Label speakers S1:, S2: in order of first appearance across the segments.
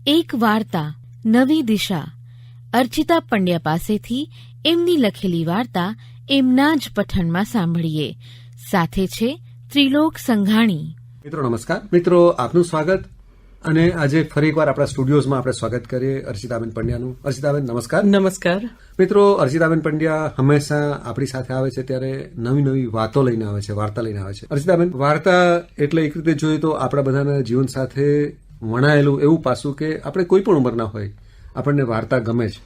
S1: એક વાર્તા નવી દિશા અર્ચિતા પંડ્યા પાસેથી એમની લખેલી વાર્તા એમના જ પઠનમાં સાંભળીએ. સાથે છે ત્રિલોક સંઘાણી.
S2: મિત્રો નમસ્કાર. મિત્રો આપનું સ્વાગત. અને આજે ફરી એકવાર આપણા સ્ટુડિયોઝમાં આપણે સ્વાગત કરીએ અર્ચિતાબેન પંડ્યાનું. અર્ચિતાબેન નમસ્કાર.
S3: નમસ્કાર.
S2: મિત્રો અર્ચિતાબેન પંડ્યા હંમેશા આપણી સાથે આવે છે ત્યારે નવી નવી વાતો લઈને આવે છે, વાર્તા લઈને આવે છે. અર્ચિતાબેન, વાર્તા એટલે એક રીતે જોઈએ તો આપણા બધાના જીવન સાથે વણાયેલું એવું પાસું કે આપણે કોઈ પણ ઉંમરના હોય આપણને વાર્તા ગમે છે.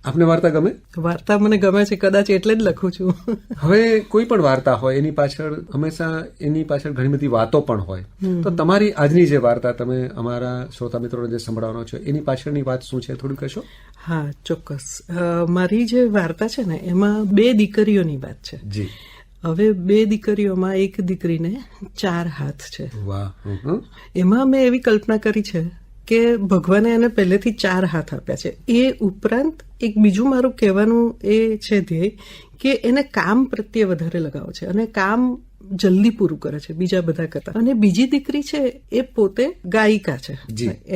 S2: આપને વાર્તા ગમે?
S3: વાર્તા મને ગમે છે, કદાચ એટલે જ લખું છું.
S2: હવે કોઈ પણ વાર્તા હોય એની પાછળ હંમેશા એની પાછળ ઘણી બધી વાતો પણ હોય. તો તમારી આજની જે વાર્તા તમે અમારા શ્રોતા મિત્રોને જે સંભળાવવાનો છો એની પાછળની વાત શું છે, થોડું કહેશો?
S3: હા, ચોક્કસ. મારી જે વાર્તા છે ને એમાં 2 દીકરીઓની વાત છે.
S2: જી.
S3: હવે 2 દીકરીઓમાં એક દીકરીને 4 હાથ છે.
S2: વાહ.
S3: એમાં મેં એવી કલ્પના કરી છે કે ભગવાને એને પહેલેથી 4 હાથ આપ્યા છે. એ ઉપરાંત એક બીજું મારું કહેવાનું એ છે ધ્યેય કે એને કામ પ્રત્યે વધારે લગાવ છે અને કામ જલ્દી પૂરું કરે છે બીજા બધા કરતા. અને બીજી દીકરી છે એ પોતે ગાયિકા છે,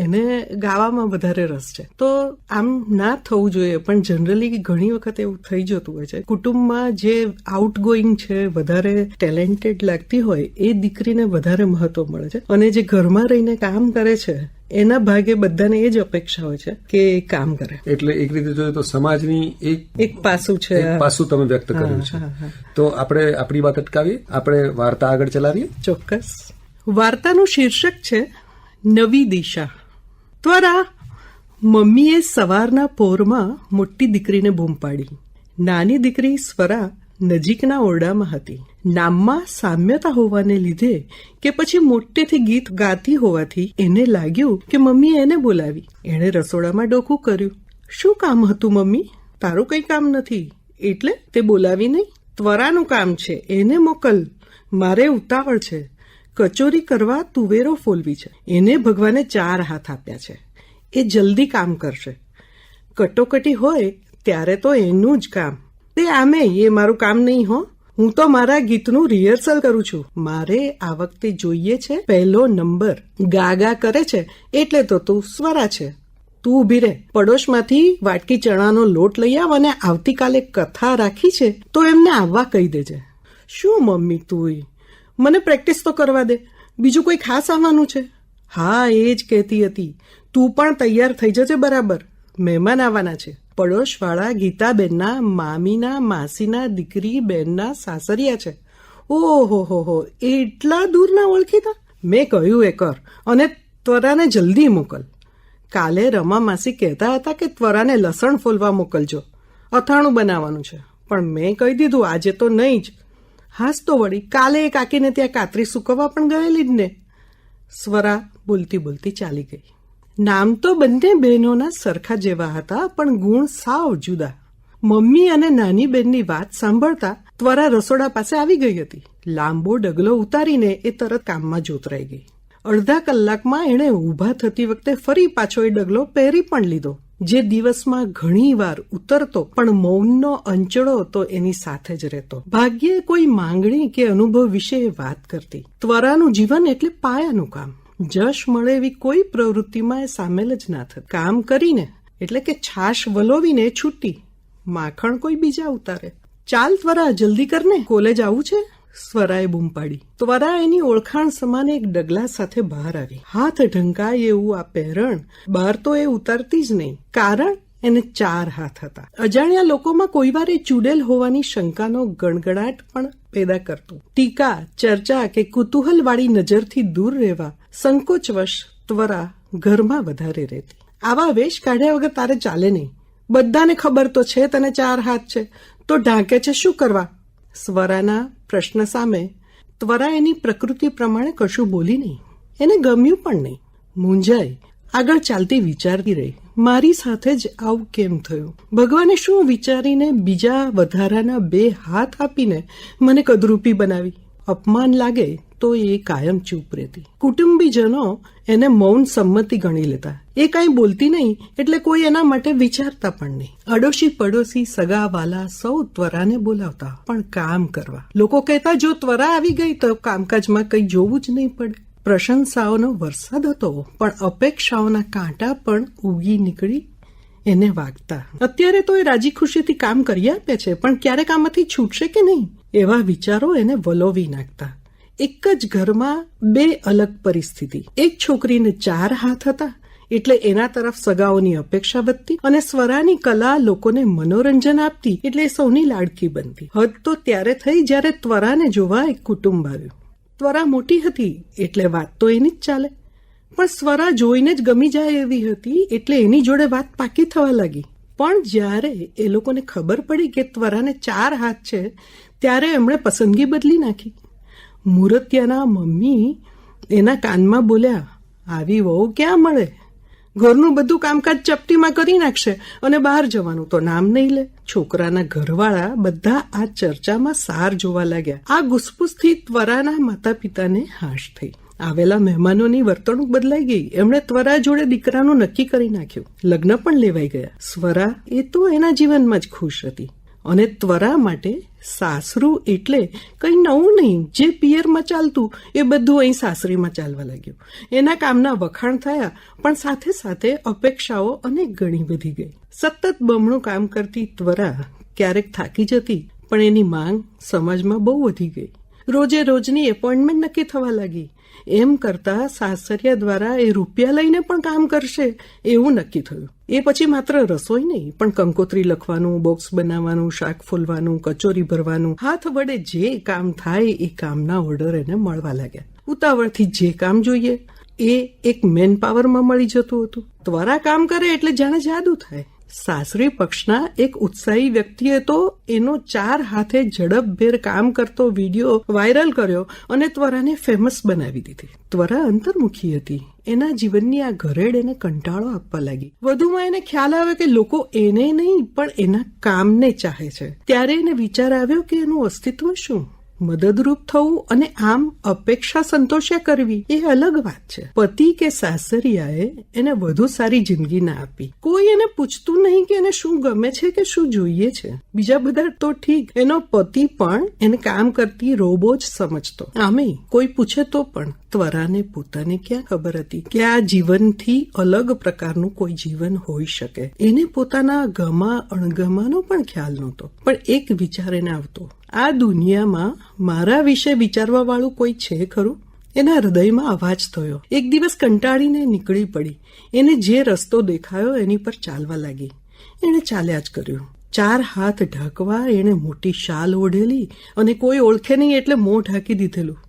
S3: એને ગાવામાં વધારે રસ છે. તો આમ ના થવું જોઈએ, પણ જનરલી ઘણી વખત એવું થઈ જતું હોય છે. કુટુંબમાં જે આઉટગોઈંગ છે, વધારે ટેલેન્ટેડ લાગતી હોય એ દીકરીને વધારે મહત્વ મળે છે. અને જે ઘરમાં રહીને કામ કરે છે એના ભાગે બધાને એ જ અપેક્ષા હોય છે કે એ કામ કરે.
S2: એટલે એક રીતે જોઈએ તો સમાજની એક પાસું છે, એક પાસું તમે વ્યક્ત કર્યું છે. તો આપણે આપણી વાત અટકાવીએ, આપણે વાર્તા આગળ ચલાવીએ.
S3: ચોક્કસ. વાર્તાનું શીર્ષક છે નવી દિશા. ત્વરા. મમ્મીએ સવારના પોરમાં મોટી દીકરીને બૂમ પાડી. નાની દીકરી સ્વરા નજીકના ઓરડામાં હતી. નામમાં સામ્યતા હોવાને લીધે કે પછી મોટેથી ગીત ગાતી હોવાથી એને લાગ્યું કે મમ્મીએ એને બોલાવી. એણે રસોડામાં ડોકું કર્યું. શું કામ હતું મમ્મી? તારું કઈ કામ નથી એટલે તે બોલાવી નહીં? ત્વરાનું કામ છે, એને મોકલ. મારે ઉતાવળ છે. કચોરી કરવા તુવેરો ફોલવી છે. એને ભગવાને 4 હાથ આપ્યા છે. એ જલ્દી કામ કરશે. કટોકટી હોય ત્યારે તો એનું જ કામ. તે આમે એ મારું કામ નહીં હો. હું તો મારા ગીતનું રિહર્સલ કરું છું. મારે આ વખતે જોઈએ છે 1લો નંબર. ગા કરે છે એટલે તો તું સ્વરા છે. તું ઊભી રહે. પડોશમાંથી વાટકી ચણાનો લોટ લઈ આવ અને આવતીકાલે કથા રાખી છે તો એમને આવવા કહી દેજે. શું મમ્મી તું? મને પ્રેક્ટિસ તો કરવા દે. બીજું કોઈ ખાસ આવવાનું છે? હા, એ જ કહેતી હતી. તું પણ તૈયાર થઈ જજે બરાબર. મહેમાન આવવાના છે. પડોશવાળા ગીતાબેનના મામીના માસીના દીકરી બેનના સાસરિયા છે. ઓહો, એટલા દૂરના ઓળખીતા? મેં કહ્યું એ કર અને ત્વરાને જલ્દી મોકલ. કાલે રમા માસી કહેતા હતા કે ત્વરાને લસણ ફોલવા મોકલજો, અથાણું બનાવવાનું છે. પણ મેં કહી દીધું આજે તો નહીં જ. હાસ તો વળી કાલે એ કાકીને ત્યાં કાતરી સૂકવવા પણ ગયેલી જ ને. સ્વરા બોલતી બોલતી ચાલી ગઈ. નામ તો બંને બહેનોના સરખા જેવા હતા, પણ ગુણ સાવ જુદા. મમ્મી અને નાની બેનની વાત સાંભળતા ત્વરા રસોડા પાસે આવી ગઈ હતી. લાંબો ડગલો ઉતારીને એ તરત કામમાં જોતરાઈ ગઈ. અડધા કલાકમાં એણે ઊભા થતી વખતે ફરી પાછો એ ડગલો પહેરી પણ લીધો. જે દિવસમાં ઘણી વાર ઉતરતો પણ મૌનનો અંચળો તો એની સાથે જ રહેતો. ભાગ્યે કોઈ માંગણી કે અનુભવ વિશે વાત કરતી. ત્વરાનું જીવન એટલે પાયાનું કામ. જશ મળે એવી કોઈ પ્રવૃત્તિમાં એ સામેલ જ ના થતી. કામ કરીને એટલે કે છાશ વલોવીને છૂટી. માખણ કોઈ બીજા ઉતારે. ચાલ ત્વરા, જલ્દી કરને, કોલેજ આવું છે. સ્વરાએ બૂમ પાડી. ત્વરા એની ઓળખાણ સમાન એક ડગલા સાથે બહાર આવી. હાથ ઢંકાય એવું આ પહેરણ બહાર તો એ ઉતારતી જ નહીં, કારણ એને 4 હાથ હતા. અજાણ્યા લોકોમાં કોઈ વાર એ ચૂડેલ હોવાની શંકાનો ગણગણાટ પણ પેદા કરતું. ટીકા, ચર્ચા કે કુતૂહલવાળી નજરથી દૂર રહેવા સંકોચવશ ત્વરા ઘરમાં વધારે રહેતી. આવા વેશ કાઢ્યા વગર તારે ચાલે નહીં. બધાને ખબર તો છે તને 4 હાથ છે, તો ઢાંકે છે શું કરવા? સ્વરાના પ્રશ્ન સામે ત્વરા એની પ્રકૃતિ પ્રમાણે કશું બોલી નહીં. એને ગમ્યું પણ નહીં. મૂંઝાઈ આગળ ચાલતી વિચારતી રહી. મારી સાથે જ આવું કેમ થયું? ભગવાને શું વિચારીને બીજા વધારાના 2 હાથ આપીને મને કદરૂપી બનાવી? અપમાન લાગે તો એ કાયમ ચૂપ રહેતી. કુટુંબીજનો એને મૌન સંમતિ ગણી લેતા. એ કાંઈ બોલતી નહીં એટલે કોઈ એના માટે વિચારતા પણ નહીં. અડોશી પડોશી સગા વાલા સૌ ત્વરાને બોલાવતા, પણ કામ કરવા. લોકો કહેતા જો ત્વરા આવી ગઈ તો કામકાજમાં કંઈ જોવું જ નહીં પડે. પ્રશંસાઓનો વરસાદ હતો, પણ અપેક્ષાઓના કાંટા પણ ઉગી નીકળી એને વાગતા. અત્યારે તો એ રાજી ખુશીથી કામ કરી આપે છે, પણ ક્યારેક આમાંથી છૂટશે કે નહીં એવા વિચારો એને વલોવી નાખતા. એક જ ઘરમાં બે અલગ પરિસ્થિતિ. એક છોકરીને 4 હાથ હતા, એટલે એના તરફ સગાઓની અપેક્ષા વધતી, અને સ્વરાની કલા લોકોને મનોરંજન આપતી, એટલે સૌની લાડકી બનતી. હદ તો ત્યારે થઈ જ્યારે ત્વરાને જોવા એક કુટુંબ આવ્યું. ત્વરા મોટી હતી એટલે વાત તો એની જ ચાલે, પણ સ્વરા જોઈને જ ગમી જાય એવી હતી, એટલે એની જોડે વાત પાકી થવા લાગી. પણ જ્યારે એ લોકોને ખબર પડી કે ત્વરાને 4 હાથ છે, ત્યારે એમણે પસંદગી બદલી નાખી. મૂર્તિયાના મમ્મી એના કાનમાં બોલ્યા, આવી વહુ ક્યાં મળે? ઘરનું બધું કામકાજ ચપટીમાં કરી નાખશે અને બહાર જવાનું તો નામ નહીં લે. છોકરાના ઘરવાળા બધા આ ચર્ચામાં સાર જોવા લાગ્યા. આ ગુસપુસથી ત્વરાના માતા પિતાને હાશ થઈ. આવેલા મહેમાનોની વર્તણૂક બદલાઈ ગઈ. એમણે ત્વરા જોડે દીકરાનું નક્કી કરી નાખ્યું. લગ્ન પણ લેવાઈ ગયા. સ્વરા એ તો એના જીવનમાં જ ખુશ હતી, અને ત્વરા માટે સાસરું એટલે કંઈ નવું નહીં. જે પિયરમાં ચાલતું એ બધું અહીં સાસરીમાં ચાલવા લાગ્યું. એના કામના વખાણ થયા, પણ સાથે સાથે અપેક્ષાઓ અનેક ગણી વધી ગઈ. સતત બમણું કામ કરતી ત્વરા ક્યારેક થાકી જતી, પણ એની માંગ સમાજમાં બહુ વધી ગઈ. રોજે રોજની એપોઇન્ટમેન્ટ નક્કી થવા લાગી. એમ કરતા સાસરિયા દ્વારા એ રૂપિયા લઈને પણ કામ કરશે એવું નક્કી થયું. એ પછી માત્ર રસોઈ નહીં, પણ કંકોત્રી લખવાનું, બોક્સ બનાવવાનું, શાક ફોલવાનું, કચોરી ભરવાનું, હાથ વડે જે કામ થાય એ કામના ઓર્ડર એને મળવા લાગ્યા. ઉતાવળથી જે કામ જોઈએ એ એક મેન પાવરમાં મળી જતું હતું. ત્વરા કામ કરે એટલે જાણે જાદુ થાય. સાસરી પક્ષના એક ઉત્સાહી વ્યક્તિએ તો એનો 4 હાથે ઝડપભેર કામ કરતો વિડીયો વાયરલ કર્યો અને ત્વરાને ફેમસ બનાવી દીધી. ત્વરા અંતર્મુખી હતી. એના જીવનની આ ઘરેડ એને કંટાળો આપવા લાગી. વધુમાં એને ખ્યાલ આવે કે લોકો એને નહીં પણ એના કામને ચાહે છે. ત્યારે એને વિચાર આવ્યો કે એનું અસ્તિત્વ શું? મદદરૂપ થવું અને આમ અપેક્ષા સંતોષ્યા કરવી એ અલગ વાત છે. પતિ કે સાસરિયાએ એને વધુ સારી જિંદગી ના આપી. કોઈ એને પૂછતું નહીં કે એને શું ગમે છે કે શું જોઈએ છે. બીજા બધા તો ઠીક, એનો પતિ પણ એને કામ કરતી રોબો જ સમજતો. આમે કોઈ પૂછે તો પણ ત્વરાને પોતાને ક્યાં ખબર હતી કે આ જીવનથી અલગ પ્રકારનું કોઈ જીવન હોઈ શકે. એને પોતાના ગમા અણગમાનો પણ ખ્યાલ નહોતો, પણ એક વિચાર એને આવતો, આ દુનિયામાં મારા વિશે વિચારવા વાળું કોઈ છે ખરું? એના હૃદયમાં અવાજ થયો. એક દિવસ કંટાળીને નીકળી પડી. એને જે રસ્તો દેખાયો એની પર ચાલવા લાગી. એણે ચાલ્યા જ કર્યું. 4 હાથ ઢાંકવા એણે મોટી શાલ ઓઢેલી અને કોઈ ઓળખે નહીં એટલે મોં ઢાંકી દીધેલું.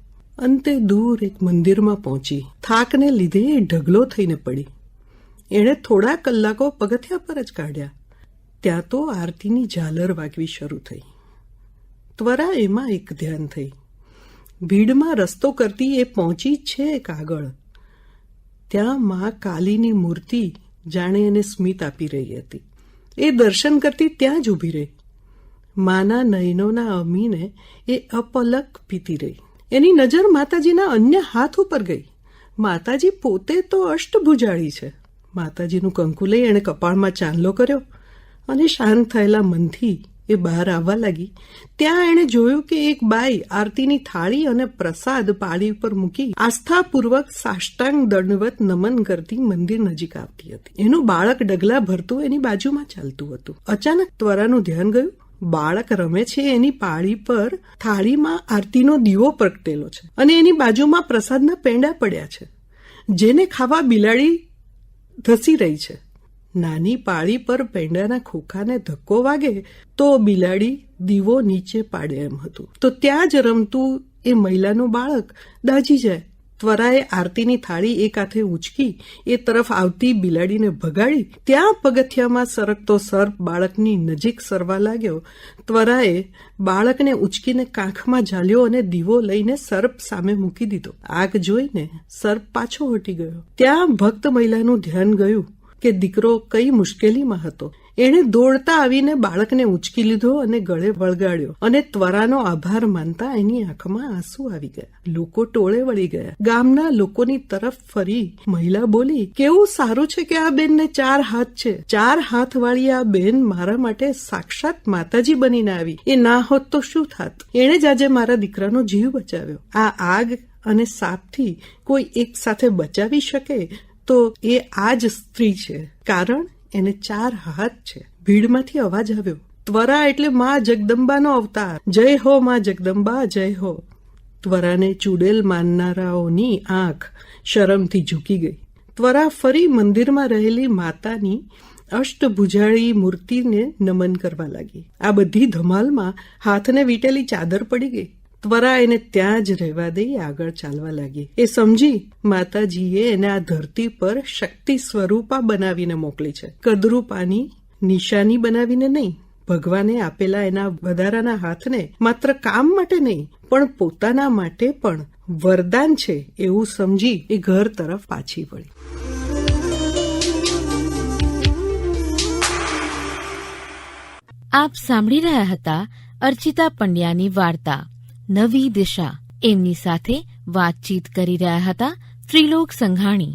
S3: અંતે દૂર એક મંદિરમાં પહોંચી. થાકને લીધે એ ઢગલો થઈને પડી. એણે થોડા કલાકો પગથિયા પર જ કાઢ્યા. ત્યાં તો આરતીની ઝાલર વાગવી શરૂ થઈ. ત્વરા એમાં એક ધ્યાન થઈ. ભીડમાં રસ્તો કરતી એ પહોંચી છેક આગળ. ત્યાં મા કાલીની મૂર્તિ જાણે એને સ્મિત આપી રહી હતી. એ દર્શન કરતી ત્યાં જ ઊભી રહી. માના નયનોના અમીને એ અપલક પીતી રહી. એની નજર માતાજીના અન્ય હાથ ઉપર ગઈ. માતાજી પોતે તો અષ્ટભુજાળી છે. માતાજીનું કંકુ લઈ એણે કપાળમાં ચાંદલો કર્યો અને શાંત થયેલા મનથી એ બહાર આવવા લાગી. ત્યાં એણે જોયું કે એક બાઈ આરતીની થાળી અને પ્રસાદ પાળી ઉપર મૂકી આસ્થાપૂર્વક સાષ્ટાંગ દંડવત નમન કરતી મંદિર નજીક આવતી હતી. એનું બાળક ડગલા ભરતું એની બાજુમાં ચાલતું હતું. અચાનક ત્વરાનું ધ્યાન ગયું. બાળક રમે છે એની પાળી પર થાળીમાં આરતીનો દીવો પ્રગટેલો છે અને એની બાજુમાં પ્રસાદના પેંડા પડ્યા છે, જેને ખાવા બિલાડી ધસી રહી છે. નાની પાળી પર પેંડાના ખોખાને ધક્કો વાગે તો બિલાડી દીવો નીચે પાડે એમ હતું. તો ત્યાં જ રમતું એ મહિલાનું બાળક દાઝી જાય. ત્વરાએ આરતીની થાળી એક હાથે ઉંચકી એ તરફ આવતી બિલાડીને ભગાડી. ત્યાં પગથિયામાં સરકતો સર્પ બાળકની નજીક સરવા લાગ્યો. ત્વરાએ બાળકને ઉંચકીને કાંખમાં ઝાલ્યો અને દીવો લઈને સર્પ સામે મૂકી દીધો. આગ જોઈને સર્પ પાછો હટી ગયો. ત્યાં ભક્ત મહિલાનું ધ્યાન ગયું કે દીકરો કઈ મુશ્કેલીમાં હતો. એણે દોડતા આવીને બાળકને ઉંચકી લીધો અને ગળે વળગાડ્યો અને ત્વરાનો આભાર માનતા એની આંખમાં આંસુ આવી ગયા. લોકો ટોળે વળી ગયા. ગામના લોકોની તરફ ફરી મહિલા બોલી, કેવું સારું છે કે આ બેનને 4 હાથ છે. 4 હાથ વાળી આ બેન મારા માટે સાક્ષાત માતાજી બનીને આવી. એ ના હોત તો શું થાત? એણે જ આજે મારા દીકરાનો જીવ બચાવ્યો. આ આગ અને સાપથી કોઈ એક સાથે બચાવી શકે તો એ આ જ સ્ત્રી છે, કારણ એને 4 હાથ છે. ભીડમાંથી અવાજ આવ્યો, ત્વરા એટલે માં જગદંબાનો અવતાર. જય હો માં જગદંબા, જય હો. ત્વરાને ચૂડેલ માનનારાઓની આંખ શરમથી ઝૂકી ગઈ. ત્વરા ફરી મંદિરમાં રહેલી માતાની અષ્ટભુજાળી મૂર્તિને નમન કરવા લાગી. આ બધી ધમાલમાં હાથને વીટેલી ચાદર પડી ગઈ. ત્વરા એને ત્યાં જ રહેવા દઈ આગળ ચાલવા લાગી. એ સમજી માતાજીએ એને આ ધરતી પર શક્તિ સ્વરૂપા બનાવીને મોકલી છે. કદરૂપાની નિશાની બનાવીને નહીં, ભગવાને આપેલા એના વધારાના હાથને માત્ર કામ માટે નહીં પણ પોતાના માટે પણ વરદાન છે એવું સમજી એ ઘર તરફ પાછી વળી.
S1: આપ સાંભળી રહ્યા હતા અર્ચિતા પંડ્યાની વાર્તા નવી દિશા. એમની સાથે વાતચીત કરી રહ્યા હતા ત્રિલોક સંઘાણી.